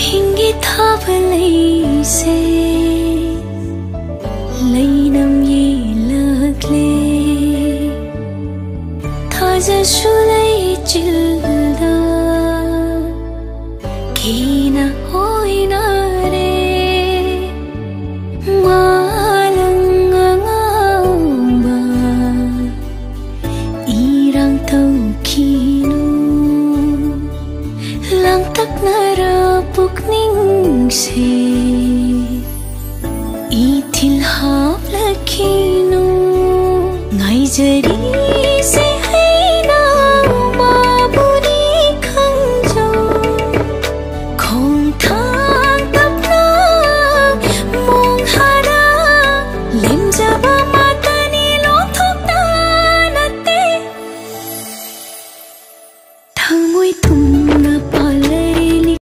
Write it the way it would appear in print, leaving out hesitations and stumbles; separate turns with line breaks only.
hingi thabalai se lainam ye lagle thaja sulai childa kina hoina re malangangamba irang tau kinu lang tak narapuk ning se ithil hap lakinu ngai jari